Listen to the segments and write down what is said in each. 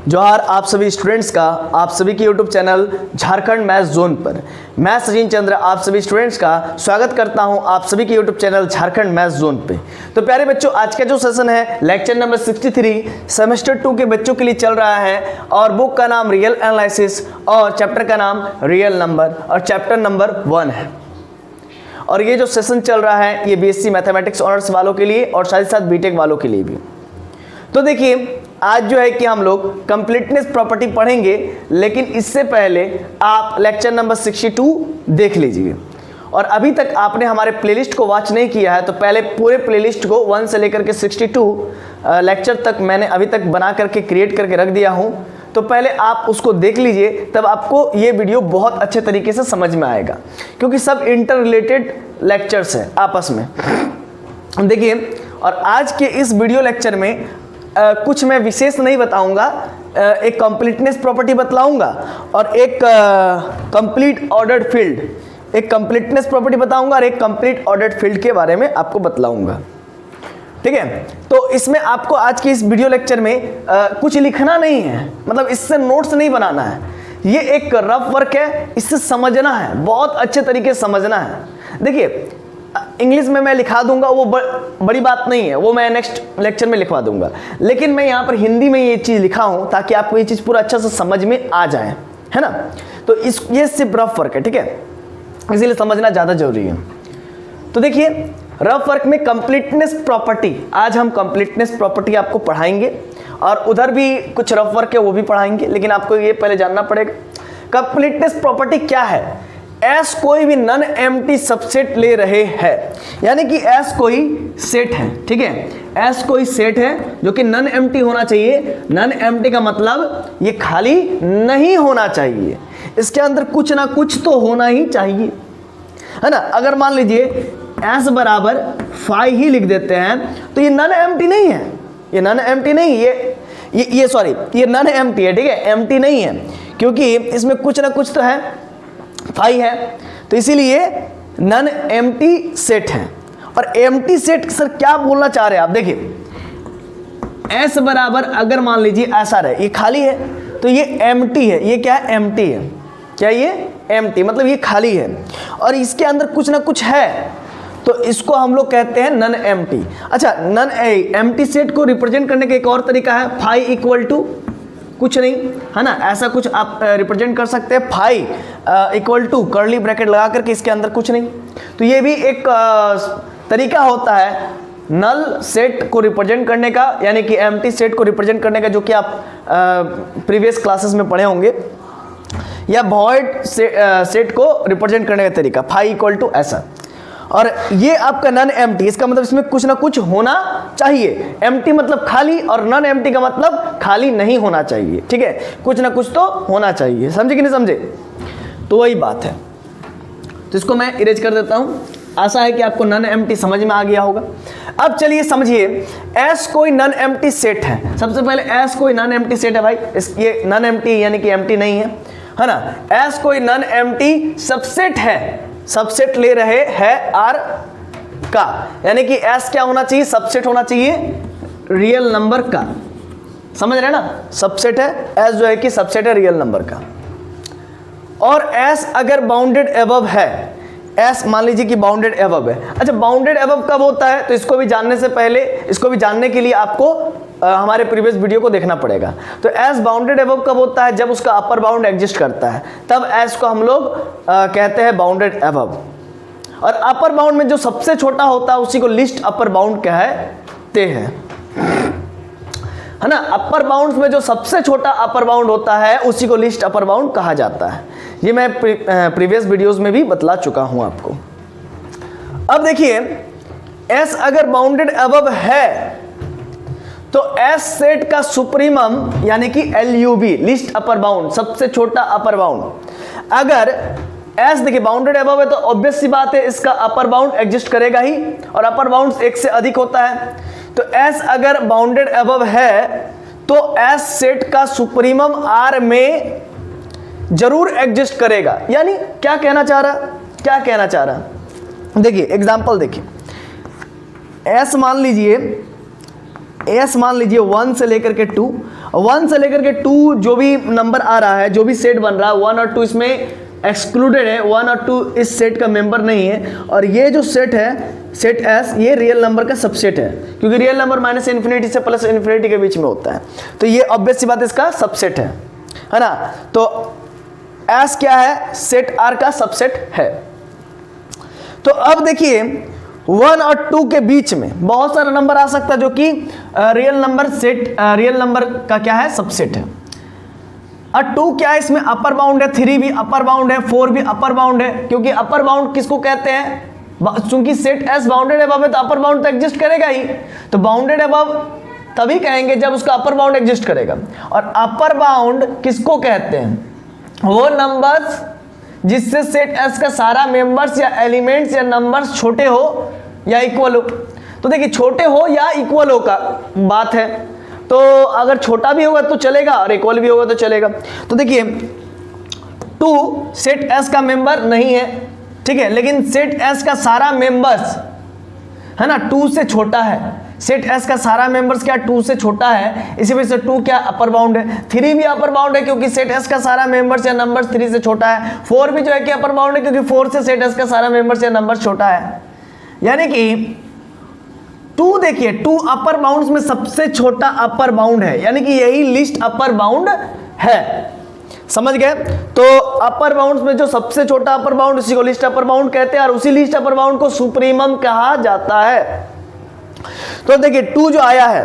जोहार आप सभी स्टूडेंट्स का, आप सभी के YouTube channel Jharkhand maths zone पर मैं सचिन चंद्र आप सभी स्टूडेंट्स का स्वागत करता हूं आप सभी के YouTube channel Jharkhand maths zone पे। तो प्यारे बच्चों, आज का जो सेशन है लेक्चर नंबर 63 सेमेस्टर 2 के बच्चों के लिए चल रहा है और बुक का नाम रियल एनालिसिस और चैप्टर का नाम रियल नंबर और चैप्टर नंबर 1 है। और ये जो सेशन चल रहा है ये बीएससी मैथमेटिक्स ऑनर्स वालों के लिए और साथ ही साथ बीटेक वालों के लिए भी। तो देखिए, आज जो है कि हम लोग कंप्लीटनेस प्रॉपर्टी पढ़ेंगे, लेकिन इससे पहले आप लेक्चर नंबर 62 देख लीजिए। और अभी तक आपने हमारे प्लेलिस्ट को वॉच नहीं किया है तो पहले पूरे प्लेलिस्ट को 1 से लेकर के 62 लेक्चर तक मैंने अभी तक बना करके क्रिएट करके रख दिया हूं। तो पहले आप उसको देख लीजिए, तब आपको ये वीडियो बहुत अच्छे तरीके से समझ में आएगा, क्योंकि सब इंटर रिलेटेड लेक्चर्स हैं आपस में। देखिए, और आज के इस वीडियो लेक्चर में कुछ मैं विशेष नहीं बताऊंगा, एक कंप्लीटनेस प्रॉपर्टी बतलाऊंगा और एक कंप्लीट ऑर्डर्ड फील्ड, एक कंप्लीटनेस प्रॉपर्टी बताऊंगा और एक कंप्लीट ऑर्डर्ड फील्ड के बारे में आपको बतलाऊंगा। ठीक है, तो इसमें आपको आज के इस वीडियो लेक्चर में कुछ लिखना नहीं है, मतलब इससे नोट्स नहीं बनाना है। ये एक रफ वर्क है, इससे समझना है, बहुत अच्छे तरीके से समझना है। देखिए, इंग्लिश में मैं लिखा दूंगा, वो बड़ी बात नहीं है, वो मैं नेक्स्ट लेक्चर में लिखवा दूंगा, लेकिन मैं यहाँ पर हिंदी में ये चीज़ लिखा हूँ ताकि आपको ये चीज़ पूरा अच्छा से समझ में आ जाए, है ना। तो ये सिर्फ रफ वर्क है, ठीक है, इसीलिए समझना ज़्यादा जरूरी है। तो देखिए, रफ वर्क में कंप्लीटनेस प्रॉपर्टी, आज हम कंप्लीटनेस प्रॉपर्टी आपको पढ़ाएंगे और उधर भी कुछ रफ वर्क है वो भी पढ़ाएंगे, लेकिन आपको ये पहले जानना पड़ेगा कंप्लीटनेस प्रॉपर्टी क्या है। एस कोई भी नन एम्प्टी सबसेट ले रहे हैं, यानी कि एस कोई सेट है, ठीक है, एस कोई सेट है जो कि नन एम्प्टी होना चाहिए। नन एम्प्टी का मतलब ये खाली नहीं होना चाहिए, इसके अंदर कुछ ना कुछ तो होना ही चाहिए, है ना। अगर मान लीजिए एस बराबर 5 ही लिख देते हैं तो ये नन एम्प्टी नहीं है, ये नन एम्प्टी नहीं, ये सॉरी, ये नन एम्प्टी है, ठीक है, एम्प्टी नहीं है, क्योंकि इसमें कुछ ना कुछ तो है, 5 है, तो इसीलिए नन एम्प्टी सेट है। और एम्प्टी सेट सर क्या बोलना चाह रहे हैं आप, देखिए एस बराबर अगर मान लीजिए ऐसा रहे, ये खाली है तो ये एम्प्टी है, ये क्या है, एम्प्टी है, क्या ये एम्प्टी, मतलब ये खाली है और इसके अंदर कुछ ना कुछ है, तो इसको हम लोग कहते हैं नन एम्प्टी। अच्छा, नन एम्प्टी सेट को रिप्रेजेंट करने का एक और तरीका है, 5 इक्वल टू कुछ नहीं, है ना, ऐसा कुछ आप रिप्रेजेंट कर सकते हैं, 5 इक्वल टू कर्ली ब्रैकेट लगा करके इसके अंदर कुछ नहीं। तो ये भी एक तरीका होता है नल सेट को रिप्रेजेंट करने का, यानी कि एम्प्टी सेट को रिप्रेजेंट करने का, जो कि आप प्रीवियस क्लासेस में पढ़े होंगे, या वॉइड सेट को रिप्रेजेंट करने का तरीका 5 इक्वल टू ऐसा। और ये आपका नन एम्प्टी, इसका मतलब इसमें कुछ ना कुछ होना चाहिए। एम्प्टी मतलब खाली और नन एम्प्टी का मतलब खाली नहीं होना चाहिए, ठीक है, कुछ ना कुछ तो होना चाहिए, समझे कि नहीं समझे, तो वही बात है। तो इसको मैं इरेज कर देता हूं, आशा है कि आपको नन एम्प्टी समझ में आ गया होगा। अब चलिए समझिए, एस कोई नन एम्प्टी सेट है। सबसे पहले एस कोई नन एम्प्टी सेट है भाई, ये नन एम्प्टी यानी कि एम्प्टी नहीं है ना। एस कोई नन एम्प्टी सबसेट है, सबसेट ले रहे हैं आर का, यानी कि एस क्या होना चाहिए, सबसेट होना चाहिए रियल नंबर का, समझ रहे ना, सबसेट है, एस जो है कि सबसेट है रियल नंबर का। और एस अगर बाउंडेड एबव है, एस मान लीजिए कि बाउंडेड एबव है। अच्छा, बाउंडेड एबव कब होता है, तो इसको भी जानने से पहले, इसको भी जानने के लिए आपको हमारे प्रीवियस वीडियो को देखना पड़ेगा। तो एस बाउंडेड एबव कब होता है, जब उसका अपर बाउंड एग्जिस्ट करता है, तब एस को हम लोग कहते हैं बाउंडेड एबव। और अपर बाउंड में जो सबसे छोटा होता है उसी को लिस्ट अपर बाउंड कहते हैं, है ना। अपर बाउंड में जो सबसे छोटा अपर बाउंड होता है उसी को लिस्ट अपर बाउंड कहा जाता है। ये मैं प्रीवियस वीडियोस में भी बतला चुका हूं आपको। अब देखिए, एस अगर बाउंडेड एबव है तो एस सेट का सुप्रीमम यानी कि एलयूबी, लिस्ट अपर बाउंड, सबसे छोटा अपर बाउंड, अगर एस देखिए बाउंडेड एबव है तो ऑब्वियस सी बात है इसका अपर बाउंड एग्जिस्ट करेगा ही, और अपर बाउंड 1 से अधिक होता है। तो एस अगर बाउंडेड एबव है तो एस सेट का सुप्रीमम आर में जरूर एग्जिस्ट करेगा। यानी क्या कहना चाह रहा, क्या कहना चाह रहा, देखिए एग्जांपल देखिए, एस मान लीजिए 1 से लेकर के 2 1 से लेकर के 2 जो भी नंबर आ रहा है, जो भी सेट बन रहा है, 1 और 2 इसमें एक्सक्लूडेड है, 1 और 2 इस सेट का मेंबर नहीं है। और ये जो सेट है, सेट एस, ये रियल नंबर का सबसेट है, क्योंकि रियल नंबर माइनस इन्फिनिटी से प्लस इन्फिनिटी के बीच में होता है, तो ये ऑब्वियस सी बात है इसका सबसेट है ना। तो एस क्या है, सेट आर का सबसेट है। तो अब देखिए 1 और 2 के बीच में बहुत सारा नंबर आ सकता है जो कि real number set, real number का क्या है, सबसेट है। और 2 क्या है, इसमें अपर बाउंड है, 3 भी अपर बाउंड है, 4 भी अपर बाउंड है, क्योंकि अपर बाउंड किसको कहते हैं, चूंकि सेट एस बाउंडेड अबव है तो अपर बाउंड तो एग्जिस्ट करेगा ही, तो बाउंडेड अबव तभी कहेंगे जब उसका अपर बाउंड एग्जिस्ट करेगा। और अपर बाउंड किसको कहते हैं, वो नंबर्स जिससे सेट एस का सारा मेंबर्स या एलिमेंट्स या नंबर्स छोटे हो या इक्वल हो। तो देखिए छोटे हो या इक्वल हो का बात है, तो अगर छोटा भी होगा तो चलेगा और इक्वल भी होगा तो चलेगा। तो देखिए 2 सेट एस का मेंबर नहीं है, ठीक है, लेकिन सेट एस का सारा मेंबर्स है ना 2 से छोटा है, सेट एस का सारा मेंबर्स क्या 2 से छोटा है, इसी वजह से 2 क्या अपर बाउंड है। 3 भी अपर बाउंड है क्योंकि सेट एस का सारा मेंबर्स या नंबर्स 3 से छोटा है। 4 भी जो है कि अपर बाउंड है क्योंकि 4 से सेट एस का सारा मेंबर्स या नंबर्स छोटा है। यानी कि 2 देखिए 2 अपर बाउंड्स में सबसे छोटा अपर बाउंड है, यानी कि यही लिस्ट अपर बाउंड है, समझ गए। तो अपर बाउंड्स में जो सबसे छोटा अपर बाउंड उसी को लिस्ट अपर बाउंड कहते हैं, और उसी लिस्ट अपर बाउंड को सुप्रीमम कहा जाता है। तो देखिए 2 जो आया है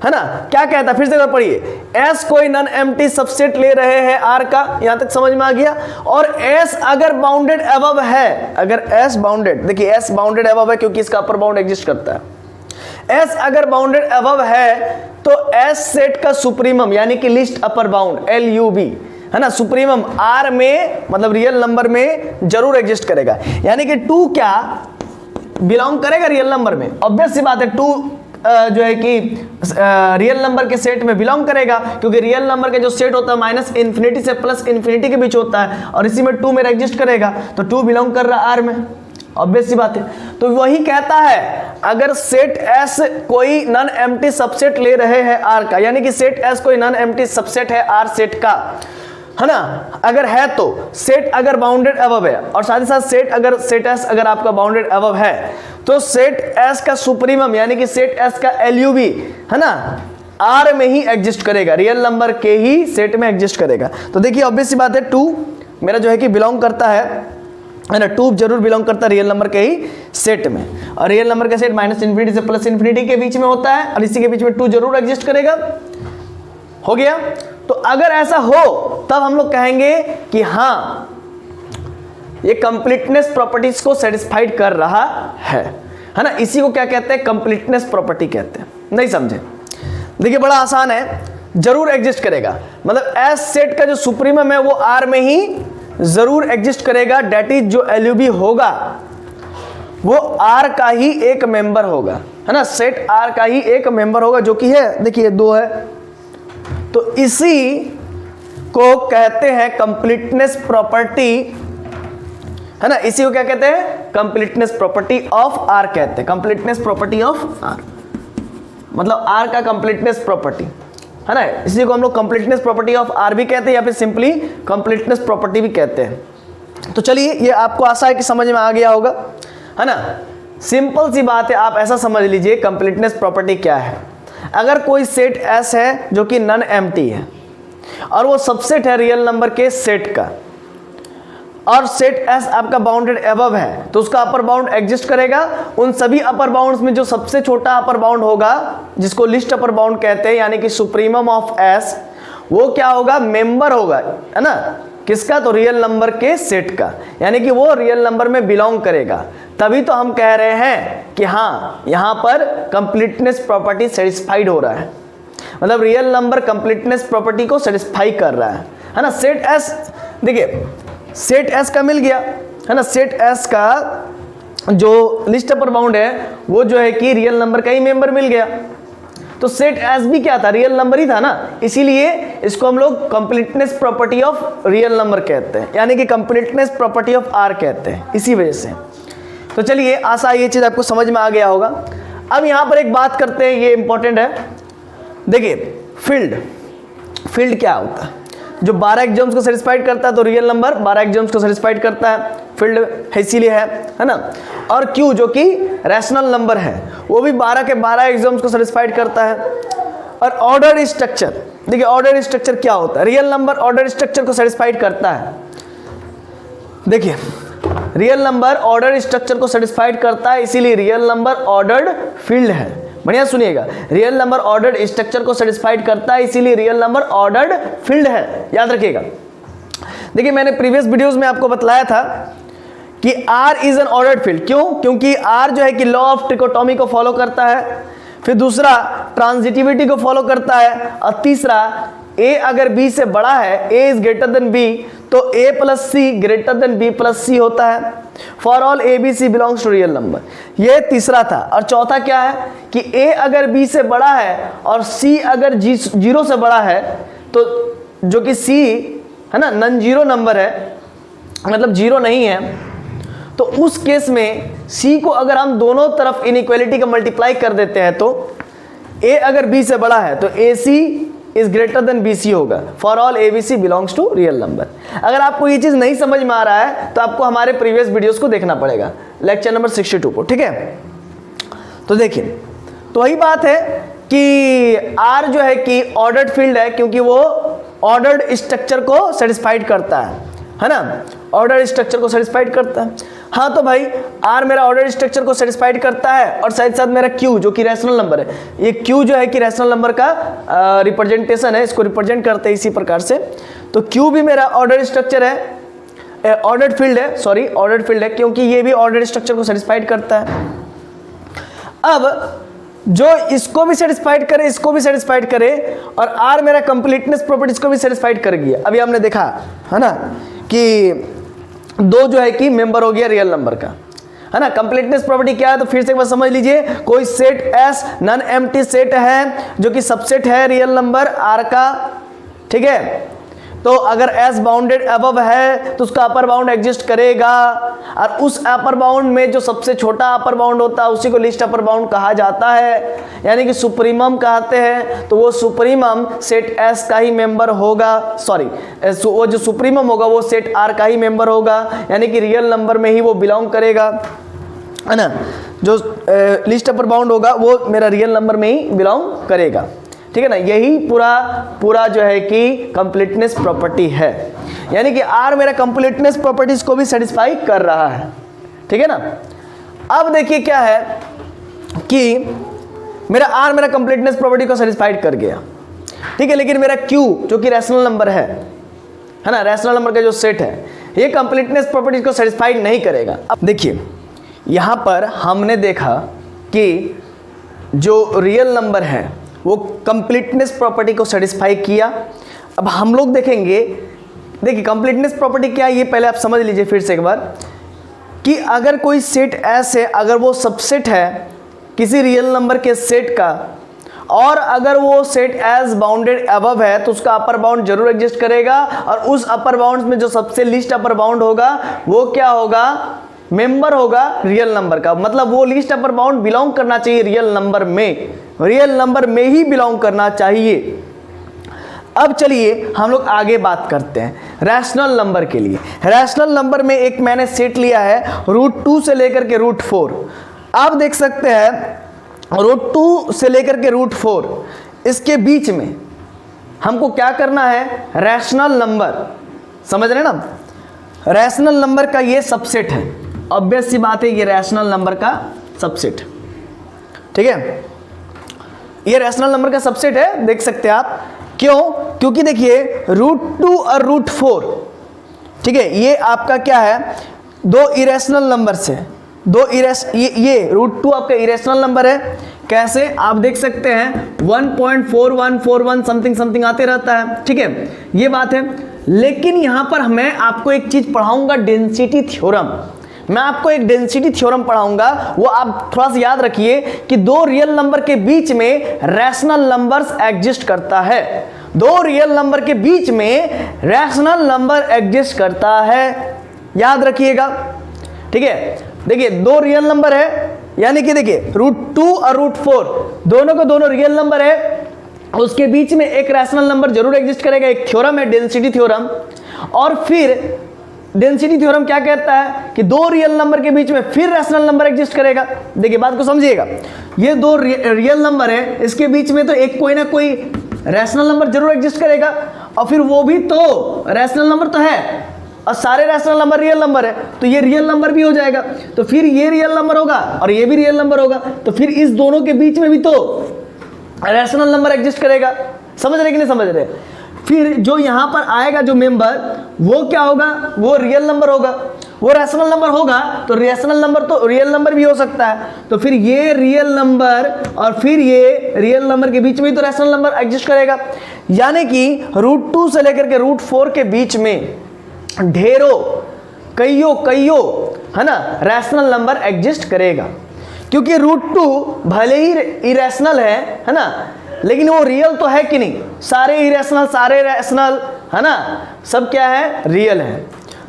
ना, क्या कहता है, फिर से पढ़िए, एस कोई नॉन एम्प्टी सबसेट ले रहे हैं आर का, यहां तक समझ में आ गया। और एस अगर बाउंडेड अबव है, अगर एस बाउंडेड, देखिए एस बाउंडेड अबव है क्योंकि इसका अपर बाउंड एग्जिस्ट करता है। एस अगर बाउंडेड अबव है तो एस सेट का सुप्रीमम यानी कि लिस्ट अपर बाउंड LUB है ना, सुप्रीमम आर में मतलब रियल नंबर में जरूर एग्जिस्ट करेगा। यानी कि 2 क्या बिलोंग करेगा रियल नंबर में, ऑब्वियस सी बात है 2 जो है कि रियल नंबर के सेट में बिलोंग करेगा, क्योंकि रियल नंबर का जो सेट होता है माइनस इन्फिनिटी से प्लस इन्फिनिटी के बीच होता है, और इसी में 2 मेरा एग्जिस्ट करेगा, तो 2 बिलोंग कर रहा है आर में, ऑब्वियस सी बात है। तो वही कहता है अगर सेट एस कोई नॉन एम्प्टी सबसेट ले रहे हैं आर का, यानी कि सेट एस कोई नॉन एम्प्टी सबसेट है आर सेट का, है ना, अगर है तो सेट अगर बाउंडेड अबव है, और साथ ही साथ सेट एस अगर आपका बाउंडेड अबव है तो सेट एस का सुप्रीमम यानी कि सेट एस का LUB है ना आर में ही एग्जिस्ट करेगा, रियल नंबर के ही सेट में एग्जिस्ट करेगा। तो देखिए ऑब्वियस सी बात है 2 मेरा जो है कि बिलोंग करता है ना, 2 जरूर बिलोंग करता है रियल नंबर के ही सेट में, और रियल नंबर का सेट माइनस इन्फिनिटी से प्लस इन्फिनिटी के बीच में होता है, और इसी के बीच में 2 जरूर एग्जिस्ट करेगा। हो गया। तो अगर ऐसा हो तब हम लोग कहेंगे कि हाँ ये कंप्लीटनेस प्रॉपर्टीज को सेटिस्फाइड कर रहा है ना। इसी को क्या कहते हैं, कंप्लीटनेस प्रॉपर्टी कहते हैं। नहीं समझे, देखिए बड़ा आसान है, जरूर एग्जिस्ट करेगा, मतलब एस सेट का जो सुप्रीमम है वो आर में ही जरूर एग्जिस्ट करेगा, डेट इज जो LUB होगा वो आर का ही एक मेंबर होगा, है ना, सेट आर का ही एक मेंबर होगा, जो कि है देखिए 2 है। तो इसी को कहते हैं कंप्लीटनेस प्रॉपर्टी, है ना, इसी को क्या कहते हैं, कंप्लीटनेस प्रॉपर्टी ऑफ आर कहते हैं, कंप्लीटनेस प्रॉपर्टी ऑफ आर, मतलब आर का कंप्लीटनेस प्रॉपर्टी, है ना, इसी को हम लोग कंप्लीटनेस प्रॉपर्टी ऑफ आर भी कहते हैं, या फिर सिंपली कंप्लीटनेस प्रॉपर्टी भी कहते हैं। तो चलिए ये आपको आशा है कि समझ में आ गया होगा, है ना। सिंपल सी बात है, आप ऐसा समझ लीजिए कंप्लीटनेस प्रॉपर्टी क्या है। अगर कोई सेट एस है जो कि नॉन एम्प्टी है और वो सबसेट है रियल नंबर के सेट का, और सेट एस आपका बाउंडेड अबव है, तो उसका अपर बाउंड एग्जिस्ट करेगा। उन सभी अपर बाउंड्स में जो सबसे छोटा अपर बाउंड होगा जिसको लिस्ट अपर बाउंड कहते हैं, यानी कि सुप्रीमम ऑफ एस, वो क्या होगा, मेंबर होगा, है ना, किसका, तो रियल नंबर के सेट का, यानी कि वो रियल नंबर में बिलोंग करेगा। तभी तो हम कह रहे हैं कि हाँ यहां पर कंप्लीटनेस प्रॉपर्टी सेटिस्फाइड हो रहा है, मतलब रियल नंबर कंप्लीटनेस प्रॉपर्टी को सेटिस्फाई कर रहा है ना। सेट एस देखिए सेट एस का मिल गया, है ना, सेट एस का जो लिस्ट अपर बाउंड है वो जो है कि रियल नंबर का ही मेंबर मिल गया। तो सेट एस भी क्या था, रियल नंबर ही था ना, इसीलिए इसको हम लोग completeness property of real number कहते हैं, यानी कि कंप्लीटनेस प्रॉपर्टी ऑफ आर कहते हैं, इसी वजह से। तो चलिए आशा ये चीज आपको समझ में आ गया होगा। अब यहां पर एक बात करते हैं, ये इंपॉर्टेंट है। देखिए फील्ड फील्ड क्या होता है? जो 12 एक्सियम्स को सेटिस्फाइड करता है, तो रियल नंबर 12 एक्सियम्स को सेटिस्फाइड करता है, फील्ड है इसीलिए है ना। और क्यू जो कि रैशनल नंबर है, वो भी 12 के 12 एक्सियम्स को सेटिस्फाइड करता है। और ऑर्डर स्ट्रक्चर, देखिए ऑर्डर स्ट्रक्चर क्या होता है? रियल नंबर ऑर्डर स्ट्रक्चर को सेटिस्फाइड करता है। देखिए रियल नंबर ऑर्डर स्ट्रक्चर को सेटिस्फाइड करता है, इसीलिए रियल नंबर ऑर्डर्ड फील्ड है। बढ़िया सुनिएगा, रियल नंबर ऑर्डर्ड स्ट्रक्चर को सेटिस्फाइड करता है, इसीलिए रियल नंबर ऑर्डर्ड फील्ड है, याद रखिएगा। देखिए मैंने प्रीवियस वीडियोस में आपको बतलाया था कि R is an ordered field. क्यों? क्योंकि R जो है कि लॉ ऑफ ट्रिकोटोमी को फॉलो करता है, फिर दूसरा ट्रांजिटिविटी को फॉलो करता है, और तीसरा A अगर B से बड़ा है, A is greater than B, तो A plus C greater than B plus C होता है। For all A B C belongs to real number, ये तीसरा था। और चौथा क्या है कि A अगर B से बड़ा है और C अगर जीरो से बड़ा है, तो जो कि C है ना नॉन जीरो नंबर है, मतलब जीरो नहीं है, तो उस केस में C को अगर हम दोनों तरफ इनइक्वालिटी का मल्टीप्लाई कर देते हैं, तो A अगर B से बड़ा है तो AC is greater than BC होगा। For all ABC belongs to real number. अगर आपको ये चीज नहीं समझ में आ रहा है तो आपको हमारे प्रीवियस वीडियोस को देखना पड़ेगा, लेक्चर नंबर 62 को, ठीक है। तो देखिए, तो वही बात है कि R जो है कि ऑर्डर्ड फील्ड है, क्योंकि वो ऑर्डर्ड स्ट्रक्चर को सेटिस्फाइड करता है ना, ऑर्डर स्ट्रक्चर को सेटिस्फाइड करता है। हाँ तो भाई R मेरा ऑर्डर स्ट्रक्चर को सेटिस्फाइड करता है, और साथ साथ मेरा Q जो कि रैशनल नंबर है, ये Q जो है कि रैशनल नंबर का रिप्रेजेंटेशन है, इसको रिप्रेजेंट करते हैं इसी प्रकार से। तो Q भी मेरा ऑर्डर स्ट्रक्चर है, ऑर्डर्ड फील्ड है, सॉरी ऑर्डर्ड फील्ड है, क्योंकि ये भी ऑर्डर स्ट्रक्चर को सेटिस्फाइड करता है। अब जो इसको भी सेटिस्फाइड करे, इसको भी सेटिस्फाइड करे, और R मेरा कंप्लीटनेस प्रॉपर्टीज को भी सेटिस्फाइड कर गया। अभी हमने देखा है ना कि दो जो है कि मेंबर हो गया रियल नंबर का, है ना। कंप्लीटनेस प्रॉपर्टी क्या है, तो फिर से एक बार समझ लीजिए। कोई set S non empty set है जो कि सबसेट है रियल नंबर R का, ठीक है। तो अगर S बाउंडेड अबव है तो उसका अपर बाउंड एग्जिस्ट करेगा, और उस अपर बाउंड में जो सबसे छोटा अपर बाउंड होता है उसी को लीस्ट अपर बाउंड कहा जाता है, यानी कि सुप्रीमम कहते हैं। तो वो सुप्रीमम सेट S का ही मेंबर होगा, सॉरी वो जो सुप्रीमम होगा वो सेट R का ही मेंबर होगा, यानी कि रियल नंबर में ही वो बिलोंग करेगा, है ना। जो लीस्ट अपर बाउंड होगा वो मेरा रियल नंबर में ही बिलोंग करेगा, ठीक है ना। यही पूरा जो है कि कंप्लीटनेस प्रॉपर्टी है, यानी कि R मेरा कंप्लीटनेस प्रॉपर्टीज को भी सेटिस्फाई कर रहा है, ठीक है ना। अब देखिए क्या है कि मेरा R मेरा कंप्लीटनेस प्रॉपर्टी को सेटिस्फाइड कर गया, ठीक है, लेकिन मेरा Q जो कि रैशनल नंबर है ना, रैशनल नंबर का जो सेट है, ये कंप्लीटनेस प्रॉपर्टीज को सेटिस्फाइड नहीं करेगा। अब देखिए यहां पर हमने देखा कि जो रियल नंबर है वो कंप्लीटनेस प्रॉपर्टी को सेटिस्फाई किया। अब हम लोग देखेंगे, देखिए कंप्लीटनेस प्रॉपर्टी क्या है ये पहले आप समझ लीजिए फिर से एक बार, कि अगर कोई सेट S है, अगर वो सबसेट है किसी रियल नंबर के सेट का, और अगर वो सेट S बाउंडेड अबव है तो उसका अपर बाउंड जरूर एग्जिस्ट करेगा, और उस अपर बाउंड में जो सबसे लीस्ट अपर बाउंड होगा वो क्या होगा, मेंबर होगा रियल नंबर का। मतलब वो लीस्ट अपर बाउंड बिलोंग करना चाहिए रियल नंबर में, रियल नंबर में ही बिलोंग करना चाहिए। अब चलिए हम लोग आगे बात करते हैं रैशनल नंबर के लिए। रैशनल नंबर में एक मैंने सेट लिया है √2 से लेकर के √4। आप देख सकते हैं √2 से लेकर के √4, इसके बीच में हमको क्या करना है, रैशनल नंबर, समझ रहे ना, रैशनल नंबर का ये सबसेट है। ऑब्वियस सी बात है ये रैशनल नंबर का सबसेट, ठीक है, ये रैशनल नंबर का सबसेट है, देख सकते हैं आप। क्यों? क्योंकि देखिए √2 और √4, ठीक है, ये आपका क्या है, दो इरेशनल नंबर से, ये √2 आपका इरेशनल नंबर है। कैसे? आप देख सकते हैं 1.4141 समथिंग आते रहता है, ठीक है, ये बात है। लेकिन यहां पर मैं आपको एक चीज पढ़ाऊंगा, डेंसिटी थ्योरम। मैं आपको एक डेंसिटी थ्योरम पढ़ाऊंगा, वो आप थोड़ा सा याद रखिए कि दो रियल नंबर के बीच में रैशनल नंबर्स एग्जिस्ट करता है, दो रियल नंबर के बीच में रैशनल नंबर एग्जिस्ट करता है, याद रखिएगा, ठीक है। देखिए दो रियल नंबर है, यानी कि देखिए √2 और √4 दोनों को दोनों रियल नंबर है, उसके बीच में एक रैशनल नंबर जरूर एग्जिस्ट करेगा। एक थ्योरम है डेंसिटी थ्योरम, और फिर डेंसिटी थ्योरम क्या कहता है कि दो रियल नंबर के बीच में फिर रैशनल नंबर एग्जिस्ट करेगा। देखिए बात को समझिएगा, ये दो रियल नंबर है, इसके बीच में तो एक कोई ना कोई रैशनल नंबर जरूर एग्जिस्ट करेगा, और फिर वो भी तो रैशनल नंबर तो है, और सारे रैशनल नंबर रियल नंबर है, तो ये रियल नंबर भी हो जाएगा, तो फिर ये रियल नंबर होगा और ये भी रियल नंबर होगा, तो फिर इस दोनों के बीच में भी तो रैशनल नंबर एग्जिस्ट करेगा। समझ रहे कि नहीं समझ रहे? फिर जो यहां पर आएगा जो मेंबर, वो क्या होगा, वो रियल नंबर होगा। वो रैशनल नंबर होगा तो रैशनल नंबर तो रियल नंबर भी हो सकता है, तो फिर ये रियल नंबर और फिर ये रियल नंबर के बीच में तो रैशनल नंबर एग्जिस्ट करेगा। यानी कि √2 से लेकर के √4 के बीच में ढेरों कईयों है ना रैशनल नंबर एग्जिस्ट करेगा, क्योंकि √2 भले ही इरेशनल है ना, लेकिन वो रियल तो है कि नहीं? सारे इरेशनल सारे रैशनल है ना, सब क्या है, रियल है।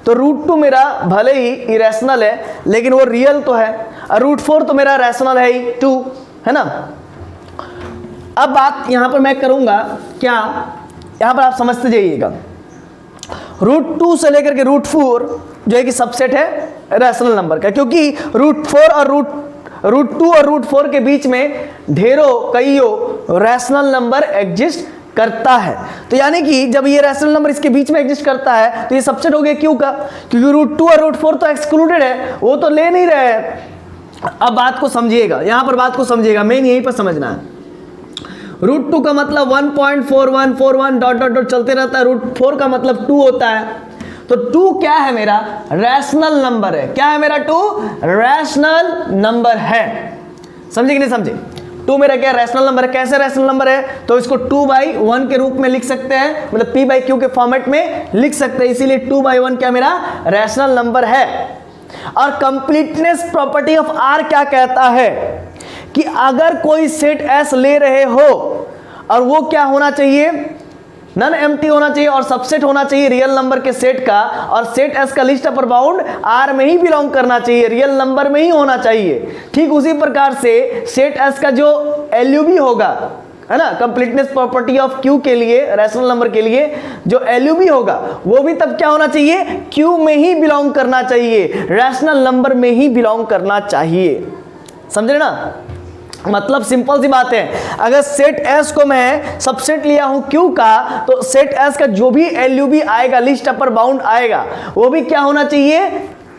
तो √2 मेरा भले ही इरेशनल है लेकिन वो रियल तो है, और √4 तो मेरा रैशनल है ही 2, है ना। अब बात यहां पर मैं करूंगा क्या, यहां पर आप समझते जाइएगा। √2 से लेकर के √4 जो है कि सबसेट है रैशनल नंबर का, क्योंकि √2 और √4 के बीच में ढेरों कईयों रैशनल नंबर एग्जिस्ट करता है। तो यानी कि जब ये रैशनल नंबर इसके बीच में एग्जिस्ट करता है तो ये सबसेट हो गया क्यों का, क्योंकि √2 और √4 तो एक्सक्लूडेड है, वो तो ले नहीं रहे हैं। अब बात को समझिएगा, यहां पर बात को समझिएगा, मेन यहीं पर समझना है। √2 का मतलब 1.4141 डॉट डॉट डॉट चलते रहता है, √4 का मतलब 2 होता है। तो 2 क्या है, मेरा रैशनल नंबर है। क्या है मेरा 2? रैशनल नंबर है। समझे कि नहीं समझे? 2 मेरा क्या रैशनल नंबर है। कैसे रैशनल नंबर है? तो इसको 2/1 के रूप में लिख सकते हैं, मतलब p/q के फॉर्मेट में लिख सकते हैं, इसीलिए 2/1 क्या मेरा रैशनल नंबर है। और कंप्लीटनेस प्रॉपर्टी ऑफ R क्या कहता है कि अगर कोई सेट S ले रहे हो और वो क्या होना चाहिए, नन एम्प्टी होना चाहिए और सबसेट होना चाहिए रियल नंबर के सेट का, और सेट S का लिस्ट अपर बाउंड R में ही बिलोंग करना चाहिए, रियल नंबर में ही होना चाहिए। ठीक उसी प्रकार से सेट S का जो LUB होगा, है ना, कंप्लीटनेस प्रॉपर्टी ऑफ Q के लिए, रैशनल नंबर के लिए जो LUB होगा वो भी तब क्या होना चाहिए, Q में ही बिलोंग करना चाहिए, रैशनल नंबर में ही बिलोंग करना चाहिए। समझे ना? मतलब सिंपल सी बात है, अगर सेट S को मैं सबसेट लिया हूं Q का, तो सेट S का जो भी LUB आएगा, लिस्ट अपर बाउंड आएगा, वो भी क्या होना चाहिए,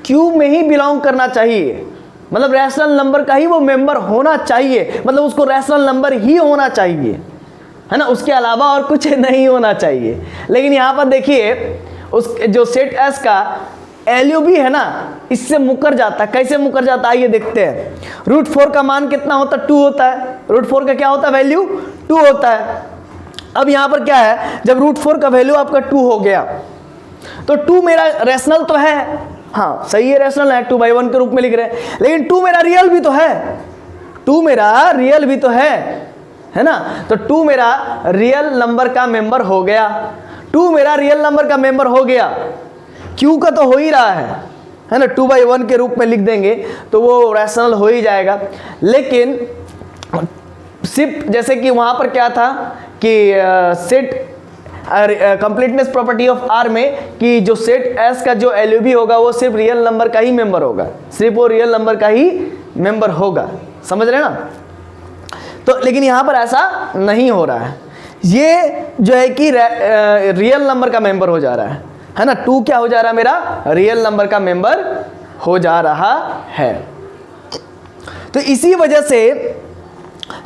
Q में ही बिलोंग करना चाहिए, मतलब रैशनल नंबर का ही वो मेंबर होना चाहिए, मतलब उसको रैशनल नंबर ही होना चाहिए, है ना, उसके अलावा और कुछ नहीं होना चाहिए। लेकिन यहां पर देखिए उस जो सेट S का LUB है ना, इससे मुकर जाता है। कैसे मुकर जाता है आइए देखते हैं। √4 का मान कितना होता है, 2 होता है। √4 का क्या होता है, वैल्यू 2 होता है। अब यहां पर क्या है, जब √4 का वैल्यू आपका 2 हो गया तो 2 मेरा रैशनल तो है, हाँ सही है, रैशनल है, 2/1 के रूप में लिख रहे हैं, लेकिन 2 मेरा रियल भी तो है, 2 मेरा रियल भी तो है ना। तो 2 मेरा रियल नंबर का मेंबर हो गया, 2 मेरा रियल नंबर का मेंबर हो गया, Q का तो हो ही रहा है ना, 2/1 के रूप में लिख देंगे तो वो रैशनल हो ही जाएगा। लेकिन सिर्फ जैसे कि वहां पर क्या था कि set completeness property of R में कि जो सेट S का जो LUB होगा वो सिर्फ रियल नंबर का ही मेंबर होगा, सिर्फ वो रियल नंबर का ही मेंबर होगा। समझ रहे ना? तो लेकिन यहां पर ऐसा नहीं हो रहा है, ये जो है कि रियल नंबर का मेंबर हो जा रहा है ना। 2 क्या हो जा रहा है, मेरा रियल नंबर का मेंबर हो जा रहा है। तो इसी वजह से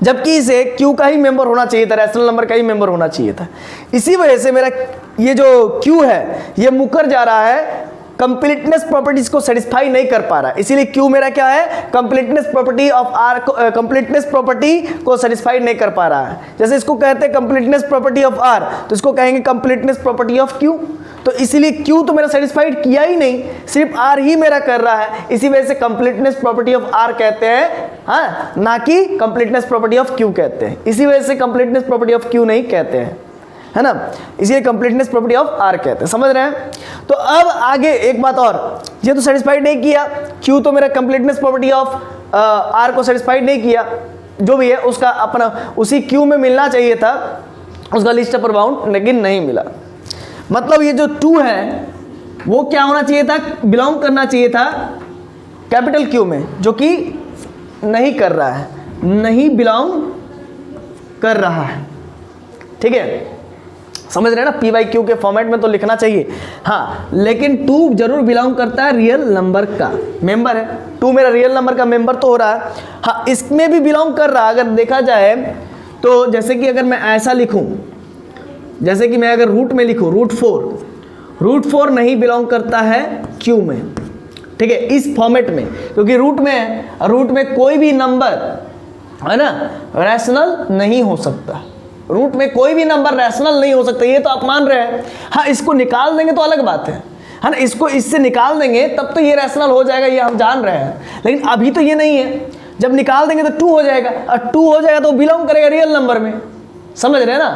जबकि इसे Q का ही मेंबर होना चाहिए था, रैशनल नंबर का ही मेंबर होना चाहिए था, इसी वजह से मेरा ये जो Q है ये मुकर जा रहा है, कंप्लीटनेस प्रॉपर्टीज को सेटिस्फाई नहीं कर पा रहा है, इसीलिए Q मेरा क्या है, कंप्लीटनेस प्रॉपर्टी ऑफ R को कंप्लीटनेस प्रॉपर्टी को सेटिस्फाई नहीं कर पा रहा है। जैसे इसको कहते हैं कंप्लीटनेस प्रॉपर्टी ऑफ R, तो इसको कहेंगे कंप्लीटनेस प्रॉपर्टी ऑफ Q। तो इसीलिए Q तो मेरा सेटिस्फाइड किया ही नहीं, सिर्फ R ही मेरा कर रहा है, इसी वजह से कंप्लीटनेस प्रॉपर्टी ऑफ R कहते हैं, हाँ, ना कि कंप्लीटनेस प्रॉपर्टी ऑफ Q कहते हैं। इसी वजह से कंप्लीटनेस प्रॉपर्टी ऑफ Q नहीं कहते हैं, है ना, इसलिए कंप्लीटनेस प्रॉपर्टी ऑफ R कहते हैं। समझ रहे हैं? तो अब आगे एक बात और, ये तो सेटिस्फाइड नहीं किया, Q तो मेरा कंप्लीटनेस प्रॉपर्टी ऑफ R को सेटिस्फाइड नहीं किया, जो भी है उसका अपना उसी Q में मिलना चाहिए था, उसका लिस्ट अपर बाउंड लेकिन नहीं मिला। मतलब ये जो 2 है वो क्या होना चाहिए था, बिलोंग करना चाहिए था कैपिटल क्यू में, जो कि नहीं कर रहा है, नहीं बिलोंग कर रहा है। ठीक है, समझ रहे हैं ना, पी बाई क्यू के फॉर्मेट में तो लिखना चाहिए हाँ, लेकिन 2 जरूर बिलोंग करता है रियल नंबर का मेंबर है। 2 मेरा रियल नंबर का मेंबर तो हो रहा है हाँ, इसमें भी बिलोंग कर रहा है। अगर देखा जाए तो जैसे कि अगर मैं ऐसा लिखूं, जैसे कि मैं अगर रूट में लिखूं रूट 4 नहीं बिलोंग करता है क्यू में। ठीक है, इस फॉर्मेट में, क्योंकि रूट में कोई भी नंबर है ना रैशनल नहीं हो सकता। रूट में कोई भी नंबर रैशनल नहीं हो सकता, ये तो आप मान रहे हैं। हाँ, इसको निकाल देंगे तो अलग बात है ना, इसको इससे निकाल देंगे तब तो ये रैशनल हो जाएगा, ये हम जान रहे हैं। लेकिन अभी तो ये नहीं है, जब निकाल देंगे तो 2 हो जाएगा, और 2 हो जाएगा तो बिलोंग करेगा रियल नंबर में। समझ रहे हैं ना,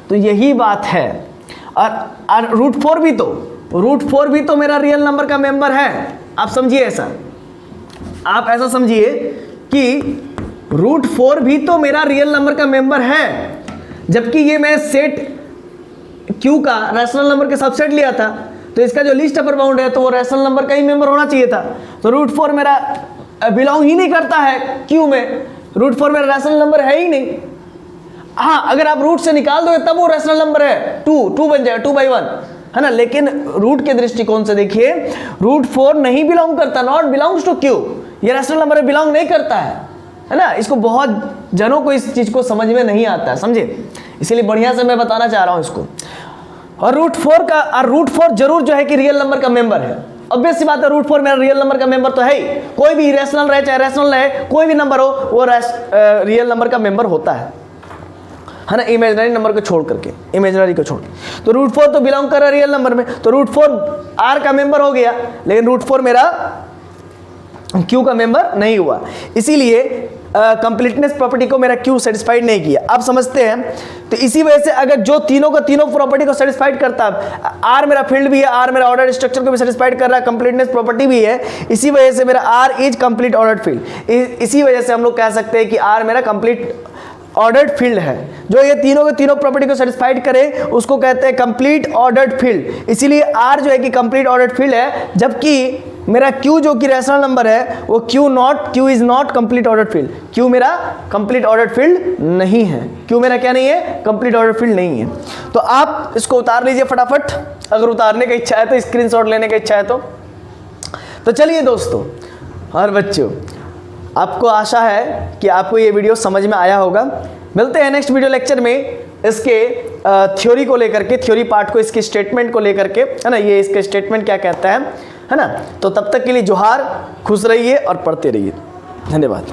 तो यही बात है। और रूट 4 भी तो मेरा रियल नंबर का मेंबर है। आप समझिए ऐसा, आप ऐसा समझिए कि रूट 4 भी तो मेरा रियल नंबर का मेंबर है, जबकि ये मैं सेट क्यू का रैशनल नंबर के सबसेट लिया था, तो इसका जो लिस्ट अपर बाउंड है तो वो रैशनल नंबर का ही मेंबर होना चाहिए था। तो रूट 4 मेरा बिलोंग ही नहीं करता है क्यू में, रूट 4 मेरा रैशनल नंबर है ही नहीं। हाँ, अगर आप रूट से निकाल दोगे तब वो रैशनल नंबर है, 2 बन जाएगा, 2/1 है ना। लेकिन रूट के दृष्टिकोण से देखिए, रूट 4 नहीं बिलोंग करता, नॉट बिलोंग्स टू क्यू, ये रैशनल नंबर बिलोंग नहीं करता है ना। इसको बहुत जनों को इस चीज को समझ में नहीं आता है, समझे, इसीलिए बढ़िया से मैं बताना चाह रहा हूं इसको। और रूट 4 जरूर जो है कि रियल नंबर का मेंबर है। ऑब्वियस सी बात है, रूट 4 मेरा रियल नंबर का मेंबर तो है ही। कोई भी इरेशनल रहे चाहे रैशनल रहे, कोई भी नंबर हो वो रियल नंबर का मेंबर होता है ना, इमेजिनरी नंबर को छोड़ करके, इमेजिनरी को छोड़। तो रूट 4 तो बिलोंग कर रहा है रियल नंबर में, तो रूट 4 आर का मेंबर हो गया, लेकिन रूट 4 मेरा क्यू का मेंबर नहीं हुआ। इसीलिए कंप्लीटनेस प्रॉपर्टी को मेरा क्यू सेटिस्फाइड नहीं किया। आप समझते हैं, तो इसी वजह से अगर जो तीनों प्रॉपर्टी को सेटिस्फाइड करता है, आर मेरा फील्ड भी है, आर मेरा ऑर्डर स्ट्रक्चर को भी सेटिस्फाइड कर रहा है, कंप्लीटनेस प्रॉपर्टी भी है, इसी वजह से मेरा R is complete ordered field. इसी वजह से हम लोग कह सकते हैं कि आर मेरा कंप्लीट ऑर्डर्ड फील्ड है। जो ये तीनों के तीनों प्रॉपर्टी को सेटिस्फाइड करे उसको कहते हैं कंप्लीट ऑर्डर्ड फील्ड। इसीलिए आर जो है कि कंप्लीट ऑर्डर्ड फील्ड है, जबकि मेरा क्यू जो कि रैशनल नंबर है वो Q is not complete ordered field. Q मेरा कंप्लीट ऑर्डर्ड फील्ड नहीं है, क्यू मेरा क्या नहीं है, कंप्लीट ऑर्डर्ड फील्ड नहीं है। तो आप इसको उतार लीजिए फटाफट, अगर उतारने की इच्छा है तो, स्क्रीनशॉट लेने की इच्छा है तो चलिए दोस्तों और बच्चों, आपको आशा है कि आपको ये वीडियो समझ में आया होगा। मिलते हैं नेक्स्ट वीडियो लेक्चर में इसके थ्योरी को लेकर के, थ्योरी पार्ट को, इसके स्टेटमेंट को लेकर के, है ना, ये इसके स्टेटमेंट क्या कहता है ना। तो तब तक के लिए जोहार, खुश रहिए और पढ़ते रहिए। धन्यवाद।